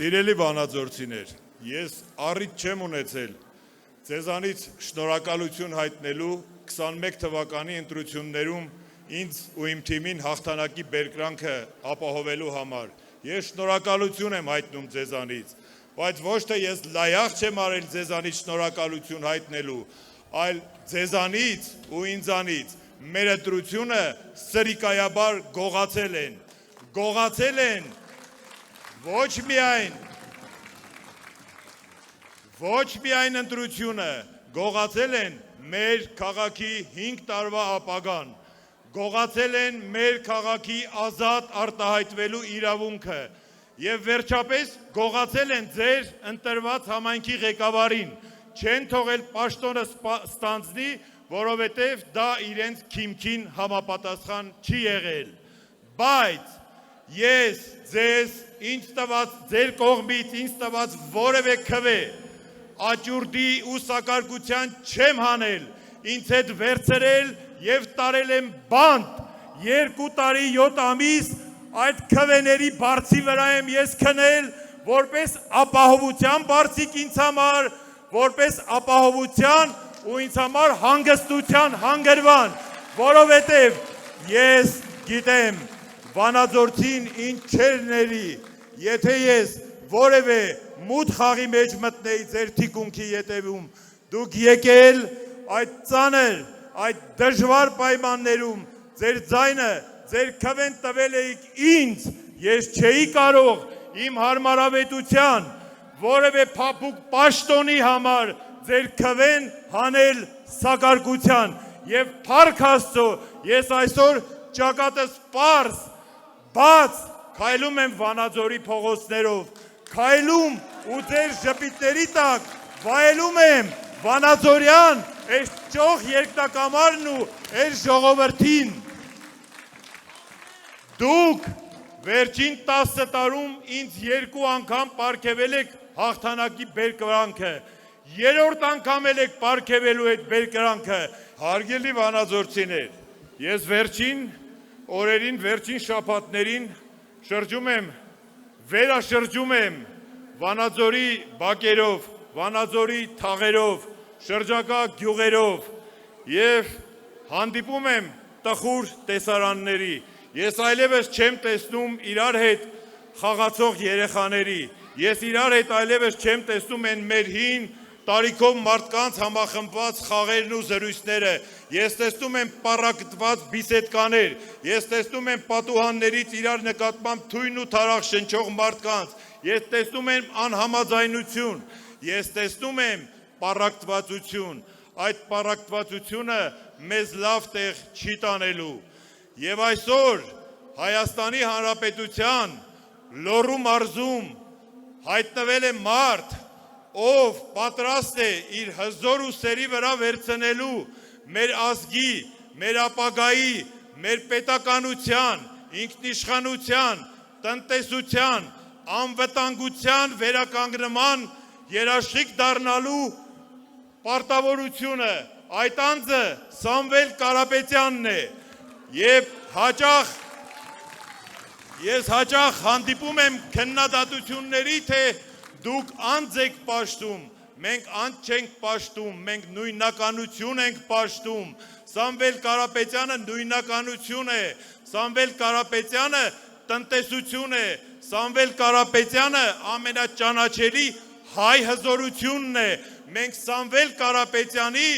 Սիրելի վանաձորցիներ, ես առիթ չեմ ունեցել ձեզանից շնորհակալություն հայտնելու 21 թվականի ընտրություններում ինձ ու իմ թիմին հաղթանակի բերկրանքը ապահովելու համար։ Ես շնորհակալություն եմ հայտնում ձեզանից, բայց ոչ թե ես լայախ չեմ արել ձեզանից շնորհակալություն հայտնելու, այլ ձեզանից ու ինձանից մեր ընտրությունը սրիկայաբար գողացել են ոչ միայն ընտրությունը, գողացել են մեր քաղաքի 5 տարվա ապագան, գողացել են մեր քաղաքի ազատ արտահայտվելու իրավունքը եւ վերջապես գողացել են ձեր ընտրված համայնքի ղեկավարին, չեն թողել պաշտոնը ստանձնի, որովհետեւ դա իրենց քիմքին համապատասխան չի եղել, բայց ես ձեզ ինձ տված ձեր կողմից ինձ տված որևէ քվե աճուրդի ու սակարկության չեմ հանել, ինձ հետ վերցրել եւ տարել եմ բանտ, 2 տարի 7 ամիս այդ քվեների բարձի վրա եմ ես քնել, որպես ապահովության բարձիկ ինձ համար, որպես ապահովության ու ինձ համար հանգստության հանգրվան, որովհետեւ ես գիտեմ Վանաձորցին ինչ չեր ների, եթե ես որևէ մութ խաղի մեջ մտնեի ձեր թիկունքի ետևում, դուք եկել այդ ծանր, այդ դժվար պայմաններում ձեր ձայնը, ձեր քվեն տվել էիք ինձ, ես չէի կարող իմ հարմարավետության, որևէ փափուկ պաշտոնի համար ձեր քվեն հանել սակարկության եւ փառք Աստծո, ես այսօր ճակատս պարզ բաց քայլում եմ Վանաձորի փողոցներով, քայլում ու ձեր ժպիտների տակ վայելում եմ Վանաձորյան այս ճոխ երկնակամարն ու այս ժողովրդին։ Դուք վերջին 10 տարում ինձ 2 անգամ պարգևել եք հաղթանակի բերկրանքը, 3-րդ անգամ եք պարգևելու այդ բերկրանքը։ Հարգելի վանաձորցիներ, ես վերջին օրերին, վերջին շաբաթներին վերաշրջում եմ Վանաձորի բակերով, Վանաձորի թաղերով, շրջակա գյուղերով եւ հանդիպում եմ տխուր տեսարանների։ Ես այլևս չեմ տեսնում իրար հետ խաղացող երեխաների, ես իրար հետ այլևս չեմ տեսնում են մեր հին տարիքով մարդկանց համախմբված խաղերն ու զրույցները, ես տեսնում եմ պառակտված բիսեդկաներ, ես տեսնում եմ պատուհաններից իրար նկատմամբ թույն ու թարախ շնչող մարդկանց, ես տեսնում եմ անհամաձայնություն, ես տեսնում եմ պառակտվածություն, այդ պառակտվածությունը մեզ լավ տեղ չի տանելու, եւ այսօր Հայաստանի Հանրապետության Լոռու մարզում հայտնվել է մարդ, ով պատրաստ է իր հզոր ու սերի վրա վերցնելու մեր ազգի, մեր ապագայի, մեր պետականության, ինքնիշխանության, տնտեսության, անվտանգության վերականգնման երաշխիք դառնալու պարտավորությունը, այդ անձը Սամվել Կարապետյանն է, եւ ես հաճախ հանդիպում եմ քննադատությունների, թե դուք անձ եք պաշտում, մենք անձ չենք պաշտում, մենք նույնականություն ենք պաշտում, Սամվել Կարապետյանը նույնականություն է, Սամվել Կարապետյանը տնտեսություն է, Սամվել Կարապետյանը ամենաճանաչելի հայ հզորությունն է, մենք Սամվել Կարապետյանի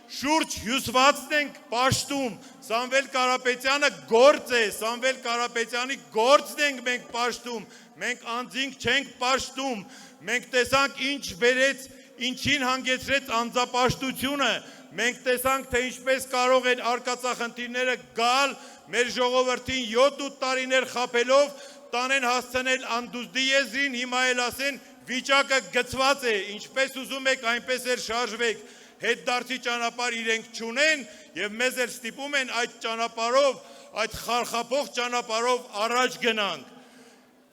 շուրջ հյուսվածն ենք պաշտում, Սամվել Կարապետյանը գործ է, Սամվել Կարապետյանի գործն ենք մենք պաշտում, մենք անձինք չենք պաշտում, մենք տեսանք ինչ բերեց, ինչին հանգեցրեց անձապաշտությունը, մենք տեսանք, թե ինչպես կարող են արկածախնդիրները գալ մեր ժողովրդին 7-8 տարիներ խաբելով, տանեն հասցնել անդուզդի եզրին, հիմա էլ ասեն վիճակը գծված է, ինչպես ուզում եք, այնպես էլ շարժվեք, հետդարձի ճանապարհ իրենք չունեն եւ մեզ էլ ստիպում են այդ ճանապարհով, այդ խարխափող ճանապարհով առաջ գնանք,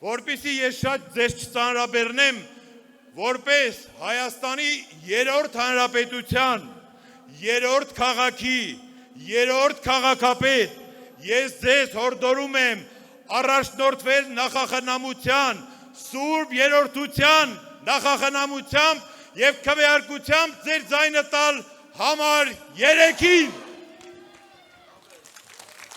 որպեսզի ես շատ ձեզ չծանրաբեռնեմ, որպես Հայաստանի 3-րդ հանրապետության 3-րդ քաղաքի 3-րդ քաղաքապետ ես ձեզ հորդորում եմ առաջնորդվել նախախնամության, սուրբ երրորդության նախախնամությամբ եւ քվեարկությամբ ձեր ձայնը տալ համար 3-ին